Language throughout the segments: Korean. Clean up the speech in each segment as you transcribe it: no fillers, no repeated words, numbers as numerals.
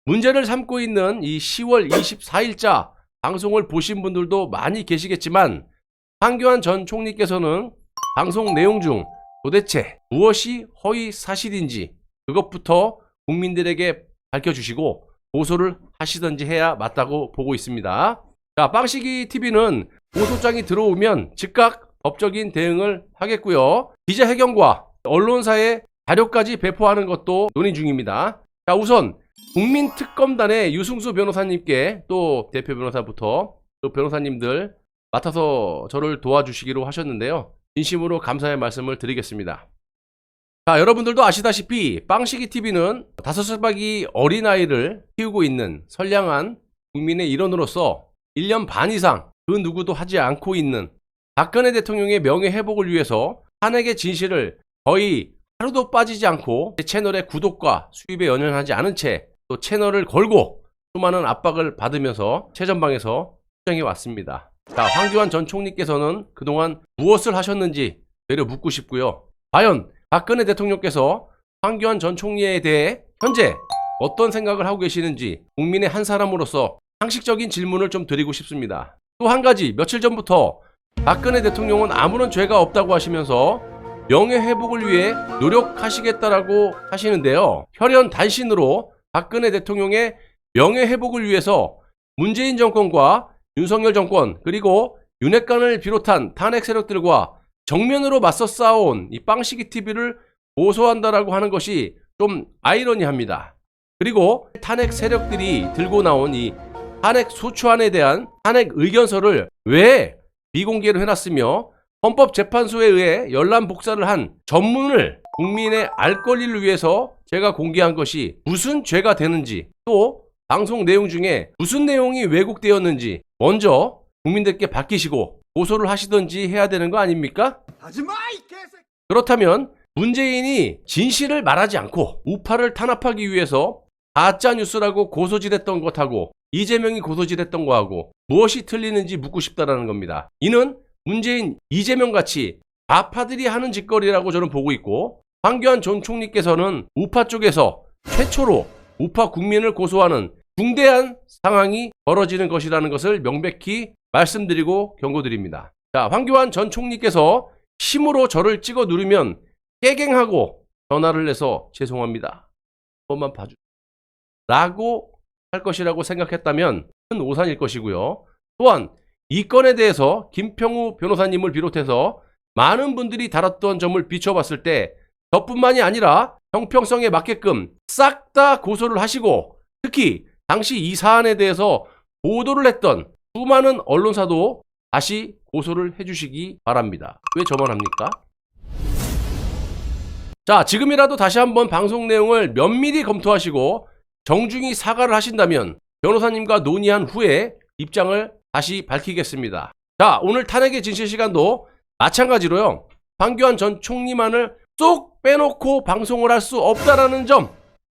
문제를 삼고 있는 이 10월 24일자 방송을 보신 분들도 많이 계시겠지만 황교안 전 총리께서는 방송 내용 중 도대체 무엇이 허위 사실인지 그것부터 국민들에게 밝혀주시고 고소를 하시든지 해야 맞다고 보고 있습니다. 자, 빵식이 TV는 고소장이 들어오면 즉각 법적인 대응을 하겠고요. 기자회견과 언론사에 자료까지 배포하는 것도 논의 중입니다. 자, 우선 국민특검단의 유승수 변호사님께 또 대표 변호사부터 그 변호사님들 맡아서 저를 도와주시기로 하셨는데요. 진심으로 감사의 말씀을 드리겠습니다. 자, 여러분들도 아시다시피 빵식이 TV는 5살박이 어린아이를 키우고 있는 선량한 국민의 일원으로서 1년 반 이상 그 누구도 하지 않고 있는 박근혜 대통령의 명예회복을 위해서 탄핵의 진실을 거의 하루도 빠지지 않고 제 채널의 구독과 수입에 연연하지 않은 채 또 채널을 걸고 수많은 압박을 받으면서 최전방에서 수정해 왔습니다. 자, 황교안 전 총리께서는 그동안 무엇을 하셨는지 되려 묻고 싶고요. 과연 박근혜 대통령께서 황교안 전 총리에 대해 현재 어떤 생각을 하고 계시는지 국민의 한 사람으로서 상식적인 질문을 좀 드리고 싶습니다. 또 한 가지, 며칠 전부터 박근혜 대통령은 아무런 죄가 없다고 하시면서 명예회복을 위해 노력하시겠다라고 하시는데요. 혈연 단신으로 박근혜 대통령의 명예회복을 위해서 문재인 정권과 윤석열 정권 그리고 윤핵관을 비롯한 탄핵 세력들과 정면으로 맞서 싸워온 이 빵식이 TV를 고소한다라고 하는 것이 좀 아이러니합니다. 그리고 탄핵 세력들이 들고 나온 이 탄핵 소추안에 대한 탄핵 의견서를 왜 비공개로 해놨으며 헌법재판소에 의해 열람 복사를 한 전문을 국민의 알 권리를 위해서 제가 공개한 것이 무슨 죄가 되는지, 또 방송 내용 중에 무슨 내용이 왜곡되었는지 먼저 국민들께 밝히시고 고소를 하시든지 해야 되는 거 아닙니까? 하지마 이 개새끼. 그렇다면 문재인이 진실을 말하지 않고 우파를 탄압하기 위해서 가짜 뉴스라고 고소질했던 것하고 이재명이 고소질했던 거하고 무엇이 틀리는지 묻고 싶다라는 겁니다. 이는 문재인, 이재명 같이 좌파들이 하는 짓거리라고 저는 보고 있고, 황교안 전 총리께서는 우파 쪽에서 최초로 우파 국민을 고소하는 중대한 상황이 벌어지는 것이라는 것을 명백히 말씀드리고 경고드립니다. 자, 황교안 전 총리께서 힘으로 저를 찍어 누르면 깨갱하고 전화를 해서 죄송합니다. 한 번만 봐주 라고 할 것이라고 생각했다면 큰 오산일 것이고요. 또한 이 건에 대해서 김평우 변호사님을 비롯해서 많은 분들이 다뤘던 점을 비춰봤을 때 저뿐만이 아니라 형평성에 맞게끔 싹 다 고소를 하시고, 특히 당시 이 사안에 대해서 보도를 했던 수많은 언론사도 다시 고소를 해주시기 바랍니다. 왜 저만 합니까? 자, 지금이라도 다시 한번 방송 내용을 면밀히 검토하시고 정중히 사과를 하신다면 변호사님과 논의한 후에 입장을 다시 밝히겠습니다. 자, 오늘 탄핵의 진실 시간도 마찬가지로요. 황교안 전 총리만을 쏙 빼놓고 방송을 할 수 없다라는 점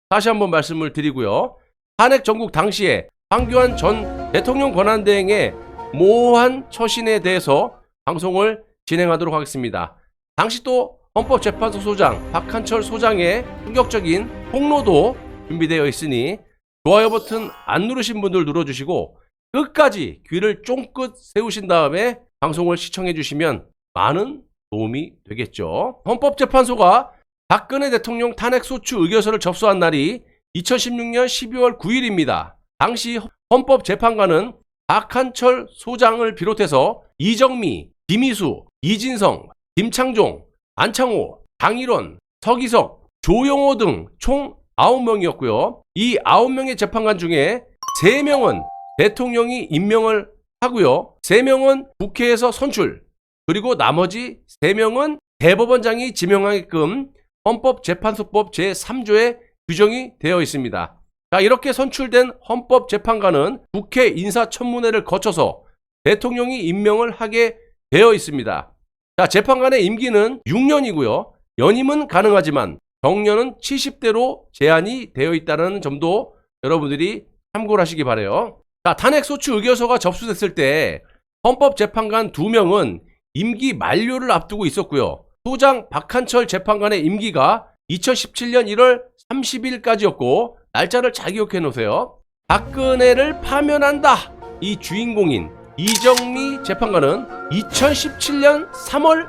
다시 한번 말씀을 드리고요. 탄핵 전국 당시에 황교안 전 대통령 권한대행의 모호한 처신에 대해서 방송을 진행하도록 하겠습니다. 당시 또 헌법재판소 소장 박한철 소장의 충격적인 폭로도 준비되어 있으니 좋아요 버튼 안 누르신 분들 눌러주시고 끝까지 귀를 쫑긋 세우신 다음에 방송을 시청해 주시면 많은 도움이 되겠죠. 헌법재판소가 박근혜 대통령 탄핵소추 의결서를 접수한 날이 2016년 12월 9일입니다. 당시 헌법재판관은 박한철 소장을 비롯해서 이정미, 김희수, 이진성, 김창종, 안창호, 강일원, 서기석, 조영호 등 총 9명이었고요. 이 9명의 재판관 중에 3명은 대통령이 임명을 하고요. 3명은 국회에서 선출, 그리고 나머지 3명은 대법원장이 지명하게끔 헌법재판소법 제3조에 규정이 되어 있습니다. 자, 이렇게 선출된 헌법재판관은 국회 인사청문회를 거쳐서 대통령이 임명을 하게 되어 있습니다. 자, 재판관의 임기는 6년이고요. 연임은 가능하지만 정년은 70대로 제한이 되어 있다는 점도 여러분들이 참고를 하시기 바라요. 자, 탄핵소추 의결서가 접수됐을 때 헌법재판관 2명은 임기 만료를 앞두고 있었고요. 소장 박한철 재판관의 임기가 2017년 1월 30일까지였고 날짜를 잘 기억해 놓으세요. 박근혜를 파면한다. 이 주인공인 이정미 재판관은 2017년 3월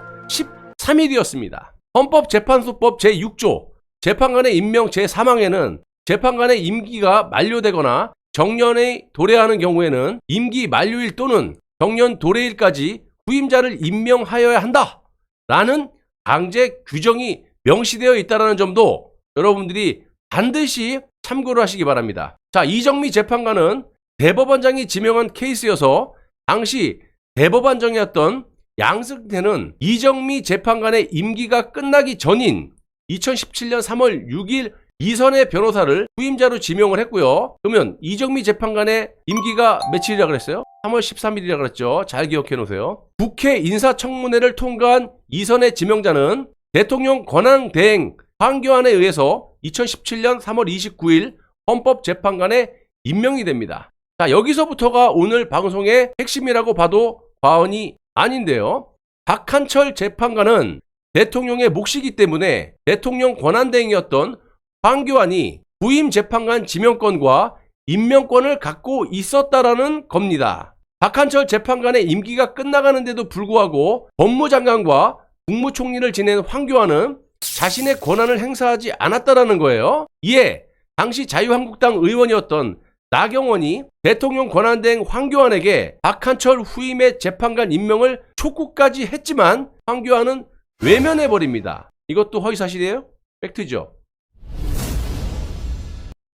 13일이었습니다. 헌법재판소법 제6조 재판관의 임명 제3항에는 재판관의 임기가 만료되거나 정년에 도래하는 경우에는 임기 만료일 또는 정년 도래일까지 후임자를 임명하여야 한다 라는 강제 규정이 명시되어 있다는 점도 여러분들이 반드시 참고를 하시기 바랍니다. 자, 이정미 재판관은 대법원장이 지명한 케이스여서 당시 대법원장이었던 양승태는 이정미 재판관의 임기가 끝나기 전인 2017년 3월 6일 이선의 변호사를 후임자로 지명을 했고요. 그러면 이정미 재판관의 임기가 며칠이라 그랬어요? 3월 13일이라 그랬죠. 잘 기억해 놓으세요. 국회 인사청문회를 통과한 이선의 지명자는 대통령 권한대행 황교안에 의해서 2017년 3월 29일 헌법재판관에 임명이 됩니다. 자, 여기서부터가 오늘 방송의 핵심이라고 봐도 과언이 아닌데요. 박한철 재판관은 대통령의 몫이기 때문에 대통령 권한대행이었던 황교안이 부임 재판관 지명권과 임명권을 갖고 있었다라는 겁니다. 박한철 재판관의 임기가 끝나가는데도 불구하고 법무장관과 국무총리를 지낸 황교안은 자신의 권한을 행사하지 않았다라는 거예요. 이에 당시 자유한국당 의원이었던 나경원이 대통령 권한대행 황교안에게 박한철 후임의 재판관 임명을 촉구까지 했지만 황교안은 외면해버립니다. 이것도 허위사실이에요? 팩트죠.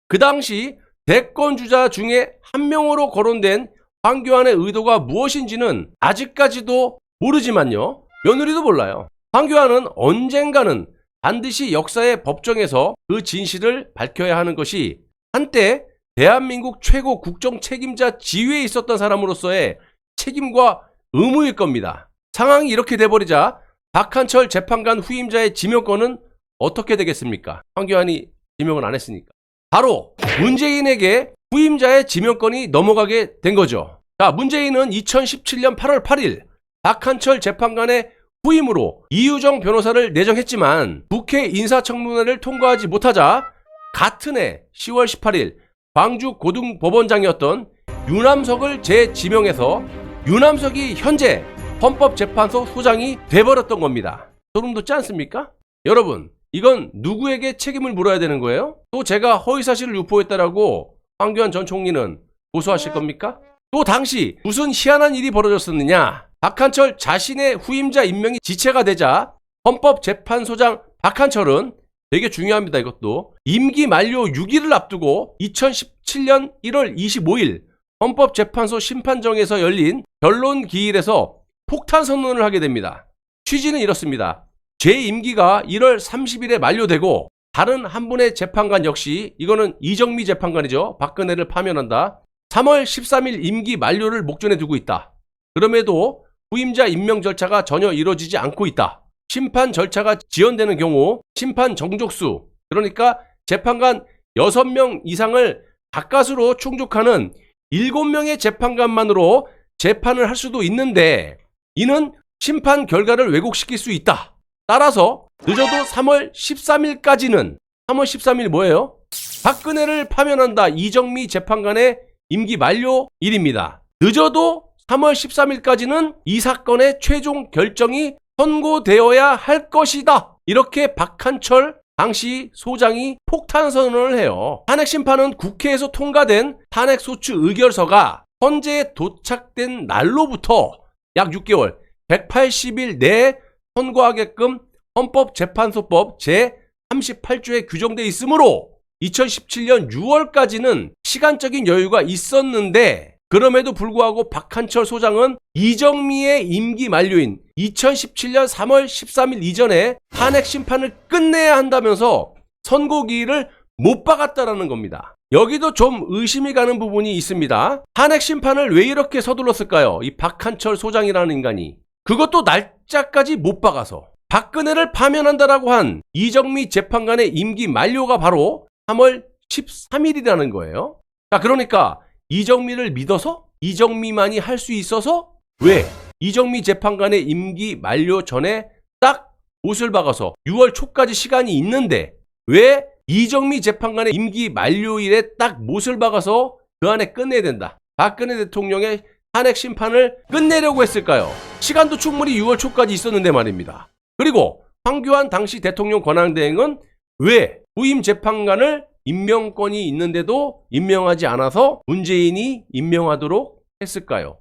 그 당시 대권주자 중에 한 명으로 거론된 황교안의 의도가 무엇인지는 아직까지도 모르지만요. 며느리도 몰라요. 황교안은 언젠가는 반드시 역사의 법정에서 그 진실을 밝혀야 하는 것이 한때 대한민국 최고 국정 책임자 지위에 있었던 사람으로서의 책임과 의무일 겁니다. 상황이 이렇게 돼버리자 박한철 재판관 후임자의 지명권은 어떻게 되겠습니까? 황교안이 지명을 안 했으니까. 바로 문재인에게 후임자의 지명권이 넘어가게 된 거죠. 자, 문재인은 2017년 8월 8일 박한철 재판관의 후임으로 이유정 변호사를 내정했지만 국회 인사청문회를 통과하지 못하자 같은 해 10월 18일 광주 고등법원장이었던 유남석을 재지명해서 유남석이 현재 헌법재판소 소장이 돼버렸던 겁니다. 소름 돋지 않습니까? 여러분, 이건 누구에게 책임을 물어야 되는 거예요? 또 제가 허위사실을 유포했다라고 황교안 전 총리는 고소하실 겁니까? 또 당시 무슨 희한한 일이 벌어졌었느냐? 박한철 자신의 후임자 임명이 지체가 되자 헌법재판소장 박한철은 되게 중요합니다. 이것도 임기 만료 6일을 앞두고 2017년 1월 25일 헌법재판소 심판정에서 열린 변론기일에서 폭탄 선언을 하게 됩니다. 취지는 이렇습니다. 제 임기가 1월 30일에 만료되고 다른 한 분의 재판관 역시 이거는 이정미 재판관이죠. 박근혜를 파면한다. 3월 13일 임기 만료를 목전에 두고 있다. 그럼에도 후임자 임명 절차가 전혀 이루어지지 않고 있다. 심판 절차가 지연되는 경우 심판 정족수, 그러니까 재판관 6명 이상을 가까스로 충족하는 7명의 재판관만으로 재판을 할 수도 있는데 이는 심판 결과를 왜곡시킬 수 있다. 따라서 늦어도 3월 13일까지는 3월 13일 뭐예요? 박근혜를 파면한다. 이정미 재판관의 임기 만료일입니다. 늦어도 3월 13일까지는 이 사건의 최종 결정이 선고되어야 할 것이다. 이렇게 박한철 당시 소장이 폭탄 선언을 해요. 탄핵 심판은 국회에서 통과된 탄핵소추 의결서가 헌재에 도착된 날로부터 약 6개월, 180일 내에 선고하게끔 헌법재판소법 제38조에 규정되어 있으므로 2017년 6월까지는 시간적인 여유가 있었는데 그럼에도 불구하고 박한철 소장은 이정미의 임기 만료인 2017년 3월 13일 이전에 탄핵 심판을 끝내야 한다면서 선고기일을 못 박았다라는 겁니다. 여기도 좀 의심이 가는 부분이 있습니다. 탄핵 심판을 왜 이렇게 서둘렀을까요? 이 박한철 소장이라는 인간이. 그것도 날짜까지 못 박아서. 박근혜를 파면한다라고 한 이정미 재판관의 임기 만료가 바로 3월 13일이라는 거예요. 자, 그러니까 이정미를 믿어서? 이정미만이 할 수 있어서? 왜? 이정미 재판관의 임기 만료 전에 딱 못을 박아서 6월 초까지 시간이 있는데 왜 이정미 재판관의 임기 만료일에 딱 못을 박아서 그 안에 끝내야 된다. 박근혜 대통령의 탄핵 심판을 끝내려고 했을까요? 시간도 충분히 6월 초까지 있었는데 말입니다. 그리고 황교안 당시 대통령 권한대행은 왜 후임 재판관을 임명권이 있는데도 임명하지 않아서 문재인이 임명하도록 했을까요?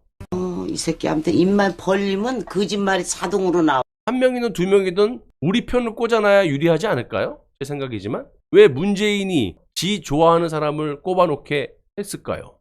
이 새끼한테 입만 벌리면 거짓말이 자동으로 나와. 한 명이든 두 명이든 우리 편을 꽂아놔야 유리하지 않을까요? 제 생각이지만 왜 문재인이 지 좋아하는 사람을 꼽아놓게 했을까요?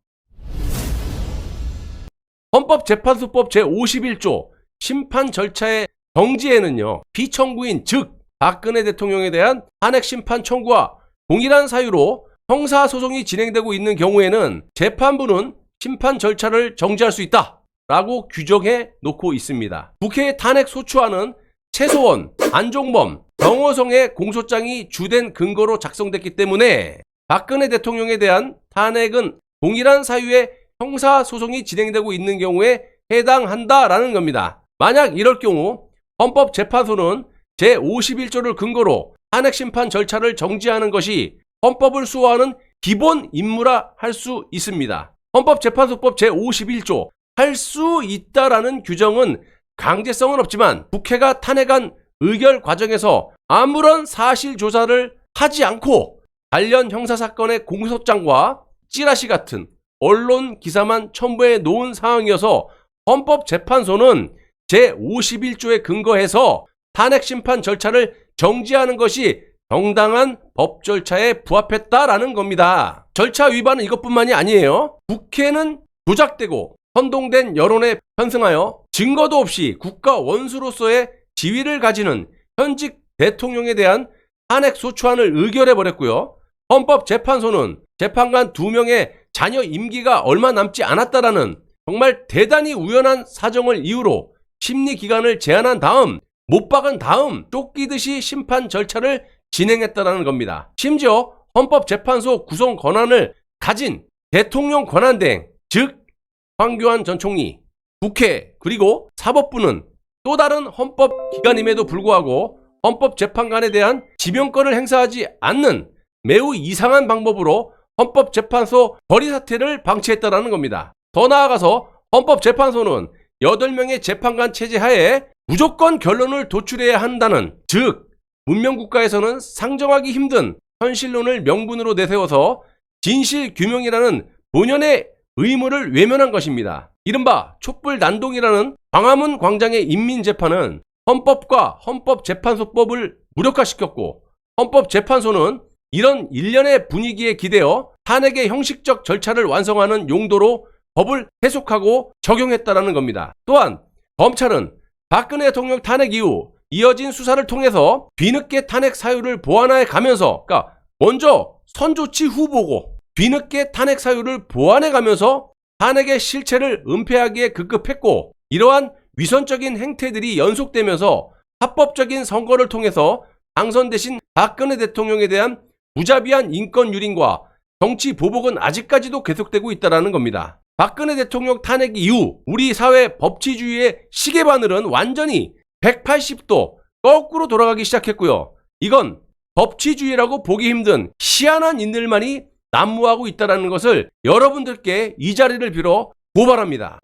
헌법재판소법 제51조 심판 절차의 정지에는요, 피청구인 즉 박근혜 대통령에 대한 탄핵 심판 청구와 동일한 사유로 형사소송이 진행되고 있는 경우에는 재판부는 심판 절차를 정지할 수 있다 라고 규정해 놓고 있습니다. 국회의 탄핵 소추안은 최소원, 안종범, 정호성의 공소장이 주된 근거로 작성됐기 때문에 박근혜 대통령에 대한 탄핵은 동일한 사유의 형사소송이 진행되고 있는 경우에 해당한다라는 겁니다. 만약 이럴 경우 헌법재판소는 제51조를 근거로 탄핵심판 절차를 정지하는 것이 헌법을 수호하는 기본 임무라 할 수 있습니다. 헌법재판소법 제51조 할 수 있다라는 규정은 강제성은 없지만 국회가 탄핵안 의결 과정에서 아무런 사실 조사를 하지 않고 관련 형사사건의 공소장과 찌라시 같은 언론 기사만 첨부해 놓은 상황이어서 헌법재판소는 제51조에 근거해서 탄핵심판 절차를 정지하는 것이 정당한 법 절차에 부합했다라는 겁니다. 절차 위반은 이것뿐만이 아니에요. 국회는 조작되고 선동된 여론에 편승하여 증거도 없이 국가 원수로서의 지위를 가지는 현직 대통령에 대한 탄핵 소추안을 의결해버렸고요. 헌법재판소는 재판관 2명의 자녀 임기가 얼마 남지 않았다라는 정말 대단히 우연한 사정을 이유로 심리기간을 제한한 다음 못 박은 다음 쫓기듯이 심판 절차를 진행했다라는 겁니다. 심지어 헌법재판소 구성 권한을 가진 대통령 권한대행, 즉 황교안 전 총리, 국회 그리고 사법부는 또 다른 헌법기관임에도 불구하고 헌법재판관에 대한 지명권을 행사하지 않는 매우 이상한 방법으로 헌법재판소 거리 사퇴를 방치했다는 겁니다. 더 나아가서 헌법재판소는 8명의 재판관 체제 하에 무조건 결론을 도출해야 한다는, 즉 문명국가에서는 상정하기 힘든 현실론을 명분으로 내세워서 진실규명이라는 본연의 의무를 외면한 것입니다. 이른바 촛불난동이라는 광화문 광장의 인민재판은 헌법과 헌법재판소법을 무력화시켰고, 헌법재판소는 이런 일련의 분위기에 기대어 탄핵의 형식적 절차를 완성하는 용도로 법을 해석하고 적용했다는 겁니다. 또한 검찰은 박근혜 대통령 탄핵 이후 이어진 수사를 통해서 뒤늦게 탄핵 사유를 보완해 가면서, 그러니까 먼저 선조치 후 보고 뒤늦게 탄핵 사유를 보완해 가면서 탄핵의 실체를 은폐하기에 급급했고, 이러한 위선적인 행태들이 연속되면서 합법적인 선거를 통해서 당선되신 박근혜 대통령에 대한 무자비한 인권 유린과 정치 보복은 아직까지도 계속되고 있다는 겁니다. 박근혜 대통령 탄핵 이후 우리 사회 법치주의의 시계바늘은 완전히 180도 거꾸로 돌아가기 시작했고요. 이건 법치주의라고 보기 힘든 희한한 인들만이 난무하고 있다는 것을 여러분들께 이 자리를 빌어 고발합니다.